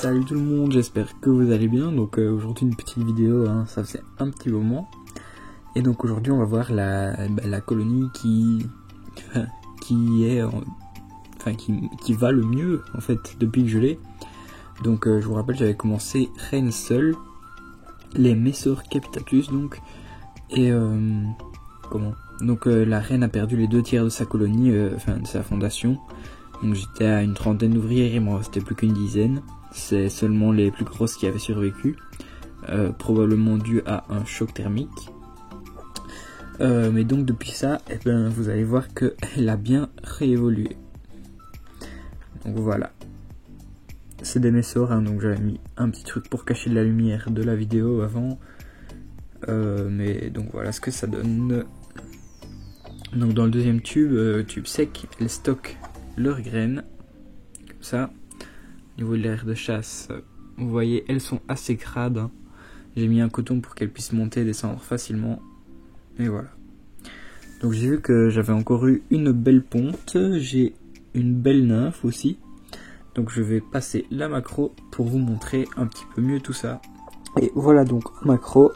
Salut tout le monde, j'espère que vous allez bien. Donc aujourd'hui une petite vidéo, hein, ça faisait un petit moment. Et donc aujourd'hui on va voir la colonie qui va le mieux en fait depuis que je l'ai. Donc je vous rappelle, j'avais commencé reine seule, les Messor Capitatus donc. Et la reine a perdu les 2 tiers de sa colonie, de sa fondation. Donc j'étais à une trentaine d'ouvrières, il m'en restait plus qu'une dizaine. C'est seulement les plus grosses qui avaient survécu, probablement dû à un choc thermique. Mais donc depuis ça, vous allez voir qu'elle a bien réévolué. Donc voilà. C'est des Messor, hein, donc j'avais mis un petit truc pour cacher de la lumière de la vidéo avant. Mais donc voilà ce que ça donne. Donc dans le deuxième tube sec, elles stockent leurs graines, comme ça. Au niveau de l'air de chasse, vous voyez, elles sont assez crades, hein. J'ai mis un coton pour qu'elles puissent monter et descendre facilement. Et voilà. Donc j'ai vu que j'avais encore eu une belle ponte, j'ai une belle nymphe aussi. Donc je vais passer la macro pour vous montrer un petit peu mieux tout ça. Et voilà donc macro.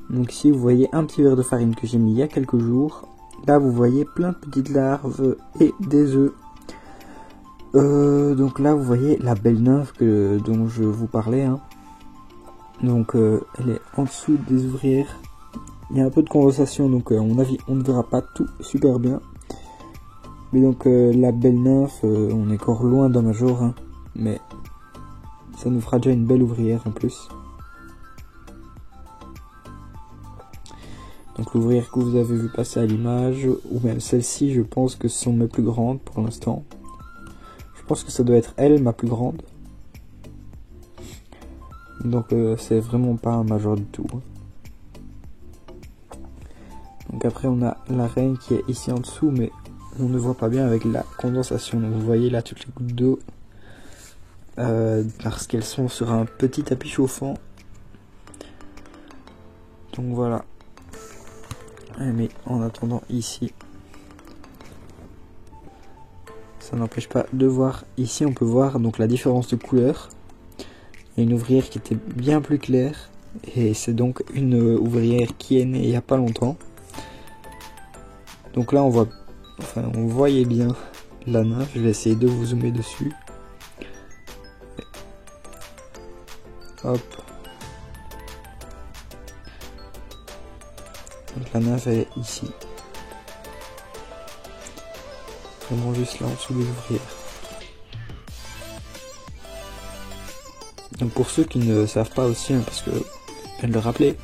Donc ici vous voyez un petit verre de farine que j'ai mis il y a quelques jours. Là vous voyez plein de petites larves et des œufs. Donc là vous voyez la belle nymphe dont je vous parlais, hein. Donc elle est en dessous des ouvrières. Il y a un peu de condensation, donc à mon avis on ne verra pas tout super bien. Mais donc la belle nymphe, on est encore loin d'un major, hein, mais ça nous fera déjà une belle ouvrière en plus. Donc l'ouvrière que vous avez vu passer à l'image, ou même celle-ci, je pense que ce sont mes plus grandes pour l'instant. Je pense que ça doit être elle, ma plus grande. Donc c'est vraiment pas un major du tout. Donc après on a la reine qui est ici en dessous, mais on ne voit pas bien avec la condensation. Donc vous voyez là toutes les gouttes d'eau, parce qu'elles sont sur un petit tapis chauffant. Donc voilà. Mais en attendant ici, ça n'empêche pas de voir. Ici on peut voir donc la différence de couleur. Il y a une ouvrière qui était bien plus claire, et c'est donc une ouvrière qui est née il n'y a pas longtemps. Donc là on voit, on voyait bien la nymphe. Je vais essayer de vous zoomer dessus. Hop. Donc la nymphe elle est ici. Vraiment juste là en dessous des ouvrières. Donc pour ceux qui ne savent pas aussi, hein, parce que je viens de le rappeler,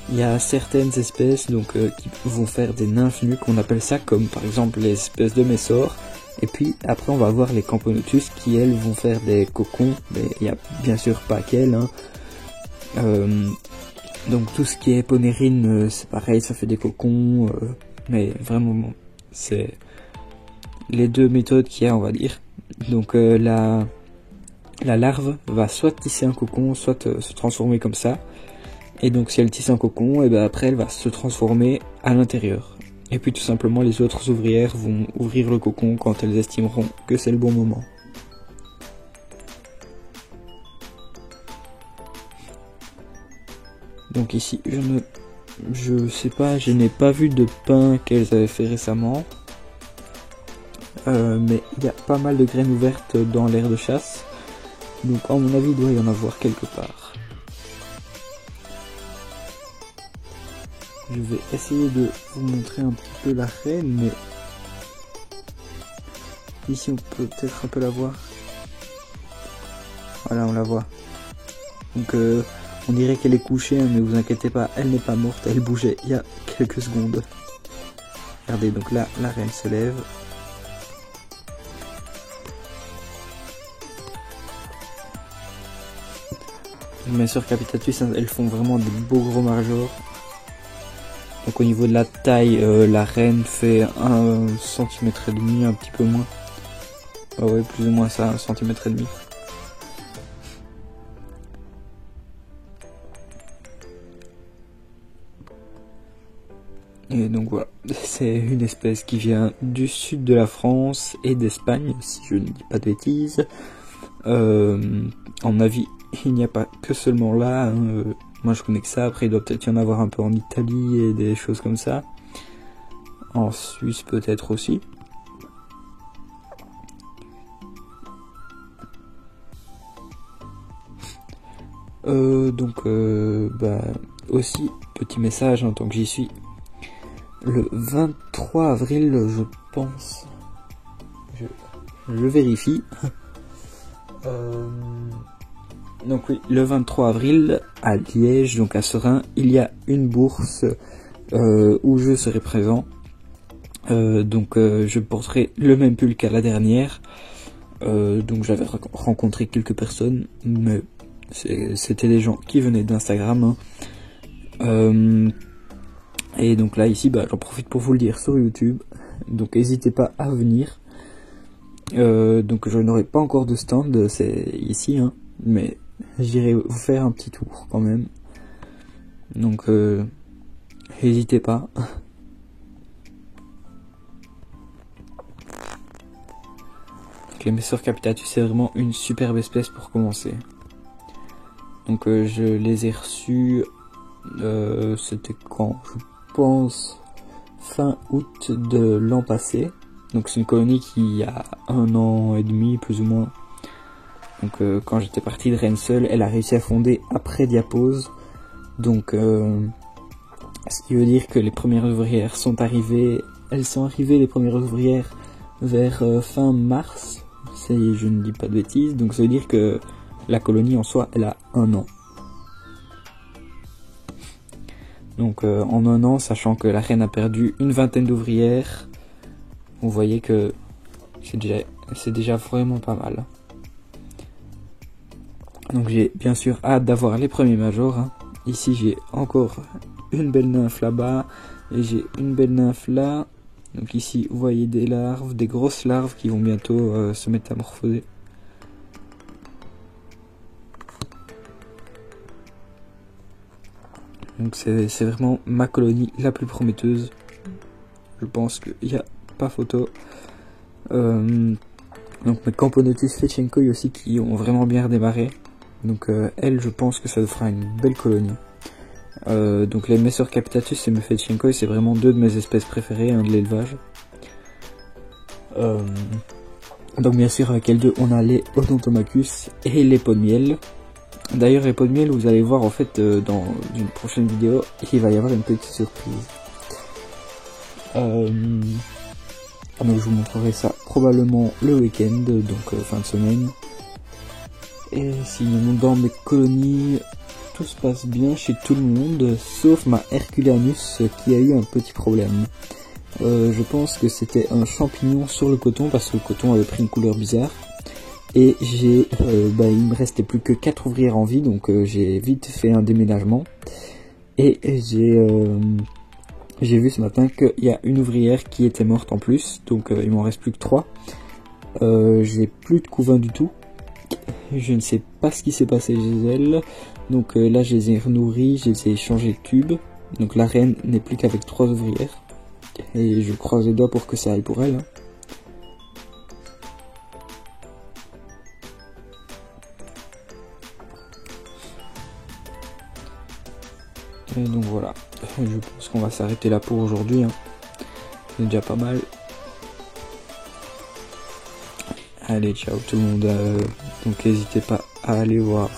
il y a certaines espèces donc qui vont faire des nymphes nues, qu'on appelle ça, comme par exemple les espèces de Messor. Et puis après on va avoir les Camponotus qui elles vont faire des cocons, mais il n'y a bien sûr pas qu'elles, hein. Donc tout ce qui est ponérine, c'est pareil, ça fait des cocons, mais vraiment c'est les deux méthodes qu'il y a, on va dire. Donc la larve va soit tisser un cocon, soit se transformer comme ça. Et donc si elle tisse un cocon, et après elle va se transformer à l'intérieur. Et puis tout simplement les autres ouvrières vont ouvrir le cocon quand elles estimeront que c'est le bon moment. Donc ici je sais pas, je n'ai pas vu de pain qu'elles avaient fait récemment. Mais il y a pas mal de graines ouvertes dans l'aire de chasse. Donc à mon avis il doit y en avoir quelque part. Je vais essayer de vous montrer un petit peu la reine, mais ici on peut peut-être un peu la voir. Voilà, on la voit. Donc on dirait qu'elle est couchée, hein, mais vous inquiétez pas, elle n'est pas morte, elle bougeait il y a quelques secondes. Regardez, donc là la reine se lève. Les Messor Capitatus, elles font vraiment des beaux gros majors. Donc au niveau de la taille, la reine fait 1,5 cm, un petit peu moins. Ah ouais, plus ou moins ça, 1,5 cm. Et donc voilà, c'est une espèce qui vient du sud de la France et d'Espagne, si je ne dis pas de bêtises. À mon avis, il n'y a pas que seulement là, hein. Moi je connais que ça, après il doit peut-être y en avoir un peu en Italie et des choses comme ça. En Suisse peut-être aussi. Aussi, petit message en tant que j'y suis. Le 23 avril, je pense. Je vérifie. Donc oui, le 23 avril, à Liège, donc à Serein, il y a une bourse où je serai présent. Je porterai le même pull qu'à la dernière. Donc j'avais rencontré quelques personnes, mais c'était des gens qui venaient d'Instagram. Et donc là ici, j'en profite pour vous le dire sur YouTube. Donc n'hésitez pas à venir. Donc je n'aurai pas encore de stand, c'est ici, hein, mais j'irai vous faire un petit tour quand même. Donc n'hésitez pas. Les Messor capitatus, c'est vraiment une superbe espèce pour commencer. Donc je les ai reçus, c'était quand, je pense, fin août de l'an passé. Donc c'est une colonie qui a 1 an et demi plus ou moins. Donc quand j'étais parti de Rennes seul, elle a réussi à fonder après Diapose. Donc ce qui veut dire que les premières ouvrières sont arrivées. Elles sont arrivées les premières ouvrières vers fin mars. Si je ne dis pas de bêtises, donc ça veut dire que la colonie en soi, elle a 1 an. Donc en 1 an, sachant que la reine a perdu une vingtaine d'ouvrières, vous voyez que c'est déjà vraiment pas mal. Donc j'ai bien sûr hâte d'avoir les premiers majors, hein. Ici j'ai encore une belle nymphe là-bas, et j'ai une belle nymphe là. Donc ici, vous voyez des larves, des grosses larves qui vont bientôt se métamorphoser. Donc c'est vraiment ma colonie la plus prometteuse. Je pense qu'il n'y a pas photo. Donc mes Camponotus Fetchenkoi aussi qui ont vraiment bien redémarré. Donc elle, je pense que ça fera une belle colonie. Donc les Messor capitatus et mes Fetchenkoi, c'est vraiment 2 de mes espèces préférées, hein, de l'élevage. Donc bien sûr avec L2 on a les Odontomachus et les pots de miel. D'ailleurs les pots de miel, vous allez voir en fait dans une prochaine vidéo, il va y avoir une petite surprise. Donc je vous montrerai ça probablement le week-end, donc fin de semaine. Et sinon dans mes colonies, tout se passe bien chez tout le monde, sauf ma Herculanus qui a eu un petit problème. Je pense que c'était un champignon sur le coton parce que le coton avait pris une couleur bizarre. Et il me restait plus que 4 ouvrières en vie, donc j'ai vite fait un déménagement. Et j'ai vu ce matin qu'il y a une ouvrière qui était morte en plus, donc il m'en reste plus que 3. J'ai plus de couvain du tout. Je ne sais pas ce qui s'est passé chez elle. Donc là je les ai renourris, je les ai changé de tube. Donc la reine n'est plus qu'avec 3 ouvrières. Et je croise les doigts pour que ça aille pour elle. Et donc voilà, je pense qu'on va s'arrêter là pour aujourd'hui. C'est déjà pas mal. Allez, ciao tout le monde. Donc n'hésitez pas à aller voir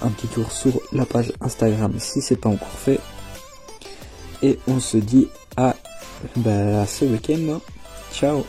un petit tour sur la page Instagram si c'est pas encore fait. Et on se dit à ce week-end. Ciao.